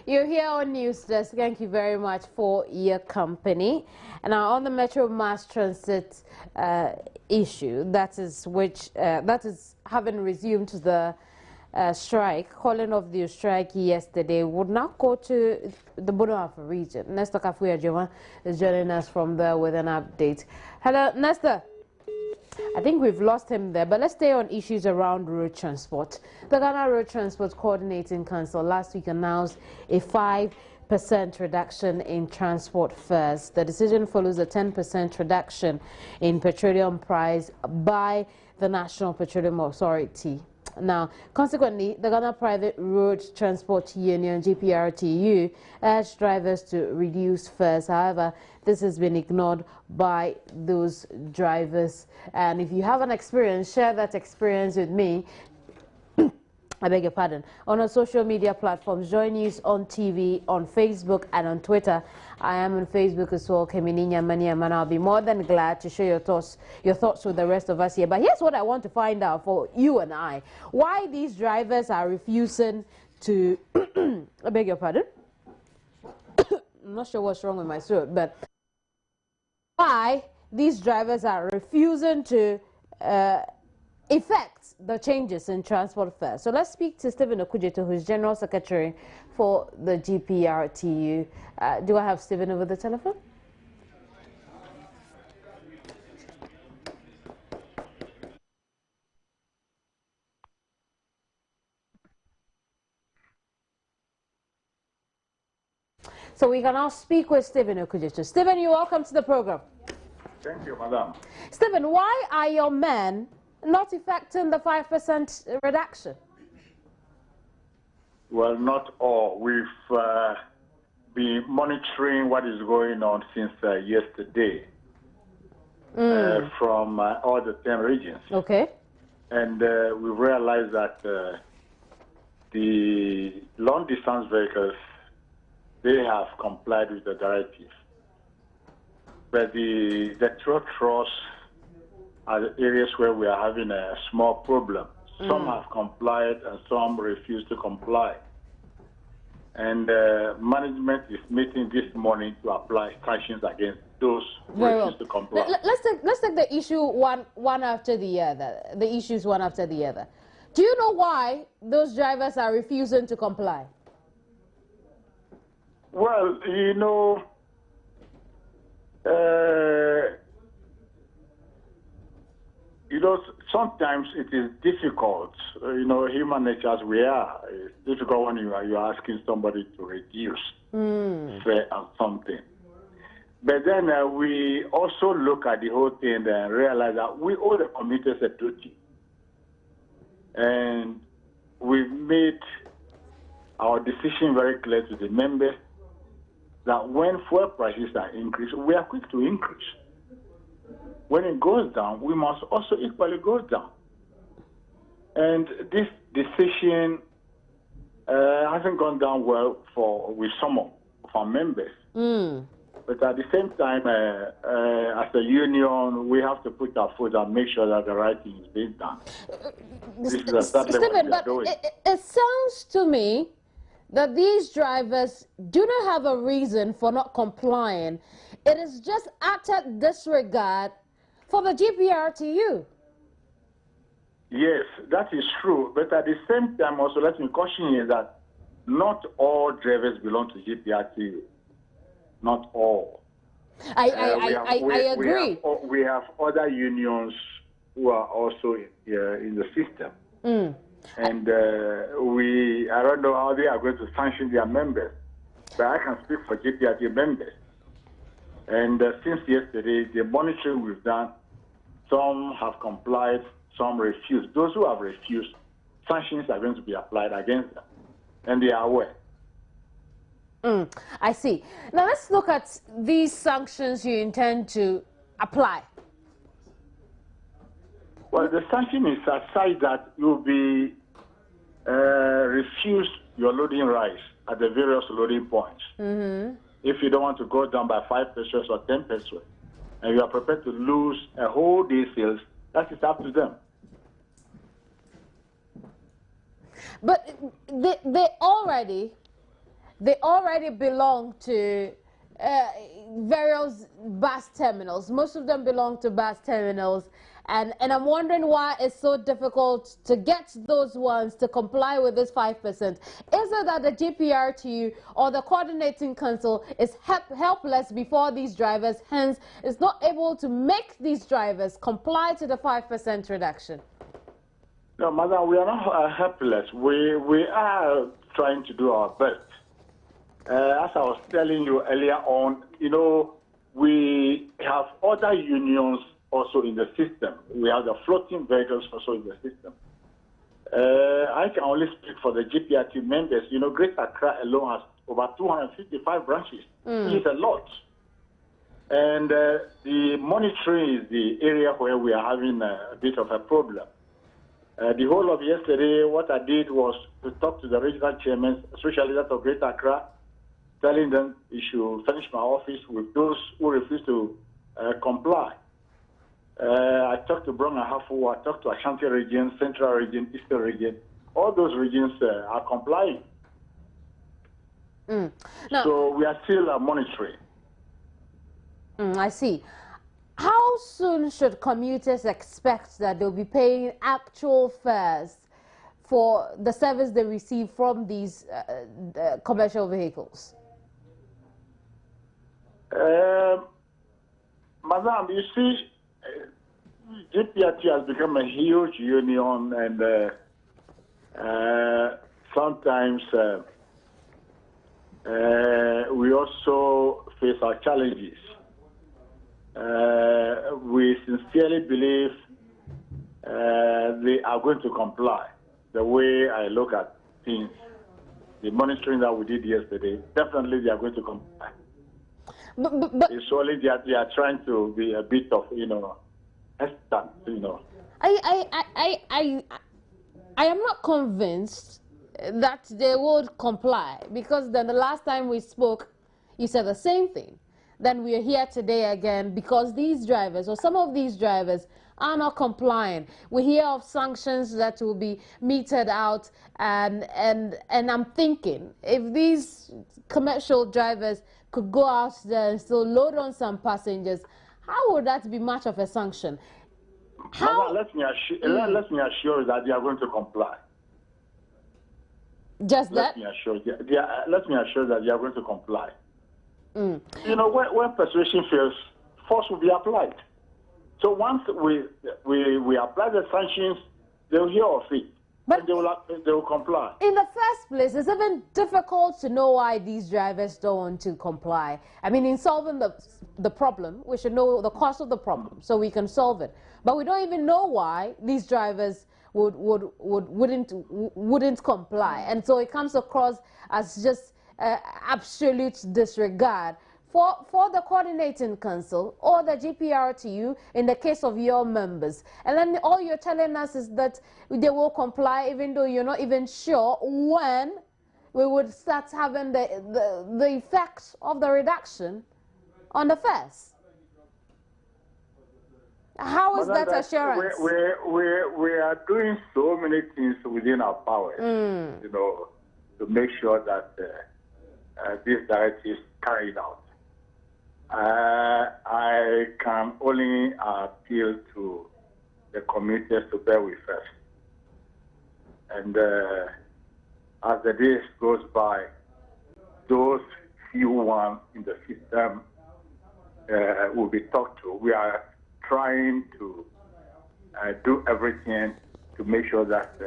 You're here on News Desk. Thank you very much for your company. And now on the Metro Mass Transit issue, that is having resumed the strike, calling off the strike yesterday, would now go to the Bono region. Nestor Kafuya Joma is joining us from there with an update. Hello, Nestor. I think we've lost him there, but let's stay on issues around road transport. The Ghana Road Transport Coordinating Council last week announced a 5% reduction in transport fares. The decision follows a 10% reduction in petroleum price by the National Petroleum Authority. Now, consequently, the Ghana Private Road Transport Union, GPRTU, urged drivers to reduce fares. However, this has been ignored by those drivers. And if you have an experience, share that experience with me. I beg your pardon. On our social media platforms, join News on TV, on Facebook, and on Twitter. I am on Facebook as well, Kemininya Mania Man. I'll be more than glad to share your thoughts with the rest of us here. But here's what I want to find out for you and I: why these drivers are refusing to. I beg your pardon. I'm not sure what's wrong with my throat, but why these drivers are refusing to effect the changes in transport fares. So let's speak to Stephen Okudzeto, who's General Secretary for the GPRTU. Do I have Stephen over the telephone? So we can now speak with Stephen Okudzeto. Stephen, you're welcome to the program. Thank you, madam. Stephen, why are your men not effecting the 5% reduction? Well, not all. We've been monitoring what is going on since yesterday from all the 10 regions. Okay. And we realized that the long-distance vehicles, they have complied with the directive. But the trotros are the areas where we are having a small problem. Some have complied and some refuse to comply. And management is meeting this morning to apply sanctions against those who refuse to comply. Let's take the issue one after the other. The issues one after the other. Do you know why those drivers are refusing to comply? Well, sometimes it is difficult. Human nature as we are, it's difficult when you're asking somebody to reduce fare on something. But then we also look at the whole thing and realize that we owe the commuters a duty. And we've made our decision very clear to the members that when fuel prices are increased, we are quick to increase. When it goes down, we must also equally go down. And this decision hasn't gone down well with some of our members. But at the same time, as a union, we have to put our foot and make sure that the right thing is being done. Stephen, but it sounds to me that these drivers do not have a reason for not complying. It is just utter disregard for the GPRTU. Yes, that is true. But at the same time, also let me caution you that not all drivers belong to GPRTU. Not all. I agree. We have other unions who are also in the system. And I don't know how they are going to sanction their members, but I can speak for GPRTU members. And since yesterday, the monitoring we've done, some have complied, some refused. Those who have refused, sanctions are going to be applied against them, and they are aware. I see. Now let's look at these sanctions you intend to apply. Well, the sanction is such that you'll be refused your loading rights at the various loading points. If you don't want to go down by 5 pesos or 10 pesos, and you are prepared to lose a whole day sales, that is up to them. But they already they already belong to various bus terminals. Most of them belong to bus terminals. And I'm wondering why it's so difficult to get those ones to comply with this 5%. Is it that the GPRTU or the coordinating council is helpless before these drivers, hence is not able to make these drivers comply to the 5% reduction? No, Madam, we are not helpless. We are trying to do our best. As I was telling you earlier on, you know, we have other unions also in the system. We have the floating vehicles also in the system. I can only speak for the GPRT members. You know, Greater Accra alone has over 255 branches, which is a lot. And the monitoring is the area where we are having a bit of a problem. The whole of yesterday, what I did was to talk to the regional chairmen, especially that of Greater Accra, telling them we should finish my office with those who refuse to comply. I talked to Brong Ahafo, I talked to Ashanti region, Central region, Eastern region. All those regions are complying. So we are still monitoring. I see. How soon should commuters expect that they'll be paying actual fares for the service they receive from these commercial vehicles? Madam, you see, GPRT has become a huge union, and sometimes we also face our challenges. We sincerely believe they are going to comply. The way I look at things, the monitoring that we did yesterday, definitely they are going to comply. But it's only they are trying to be a bit of, you know, hesitant, you know. I am not convinced that they would comply, because then the last time we spoke, you said the same thing. Then we are here today again because these drivers, or some of these drivers, are not complying. We hear of sanctions that will be meted out, and I'm thinking, if these commercial drivers could go out there and still load on some passengers, how would that be much of a sanction? How? Let me assure you that they are going to comply. Just that? Let me assure that they are going to comply. You know, when persuasion fails, force will be applied. So once we apply the sanctions, they will hear of it. But and they will comply. In the first place, it's even difficult to know why these drivers don't want to comply. I mean, in solving the problem, we should know the cause of the problem so we can solve it. But we don't even know why these drivers wouldn't comply, and so it comes across as just absolute disregard for the coordinating council or the GPRTU in the case of your members. And then all you're telling us is that they will comply, even though you're not even sure when we would start having the effects of the reduction on the fares. How is that assurance? We are doing so many things within our powers, you know, to make sure that this directive is carried out. I can only appeal to the commuters to bear with us. And as the days goes by, those few ones in the system will be talked to. We are trying to do everything to make sure that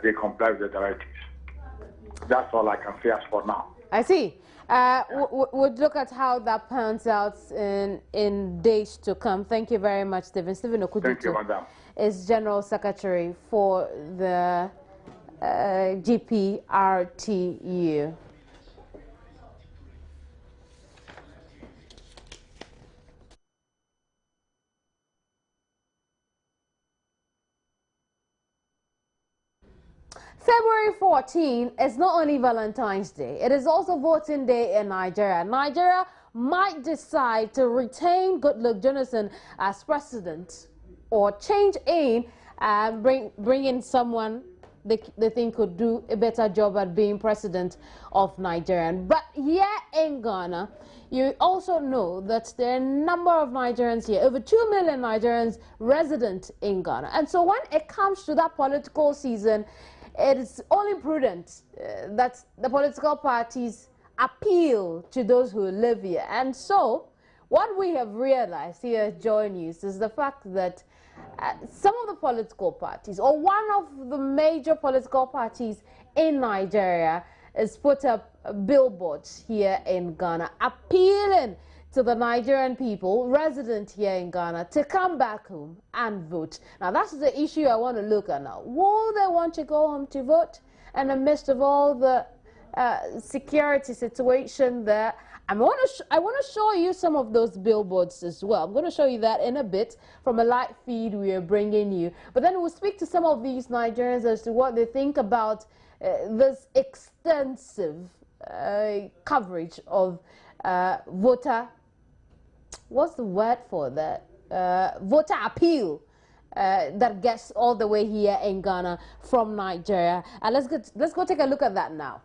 they comply with the directives. That's all I can say as for now. I see. We'll look at how that pans out in days to come. Thank you very much, Stephen. Stephen Okudutu. Thank you, Madam. Is General Secretary for the GPRTU. February 14 is not only Valentine's Day, it is also voting day in Nigeria. Nigeria might decide to retain Goodluck Jonathan as president or change in and bring in someone they think could do a better job at being president of Nigeria. But here in Ghana, you also know that there are a number of Nigerians here, over 2 million Nigerians resident in Ghana. And so when it comes to that political season, it is only prudent that the political parties appeal to those who live here. And so what we have realized here at Joy News is the fact that some of the political parties, or one of the major political parties in Nigeria, has put up billboards here in Ghana appealing to the Nigerian people resident here in Ghana to come back home and vote. Now that's the issue I want to look at now. Will they want to go home to vote in the midst of all the security situation there? I want to show you some of those billboards as well. I'm going to show you that in a bit from a live feed we are bringing you. But then we'll speak to some of these Nigerians as to what they think about this extensive coverage of voter, what's the word for that? Voter appeal that gets all the way here in Ghana from Nigeria. And let's go take a look at that now.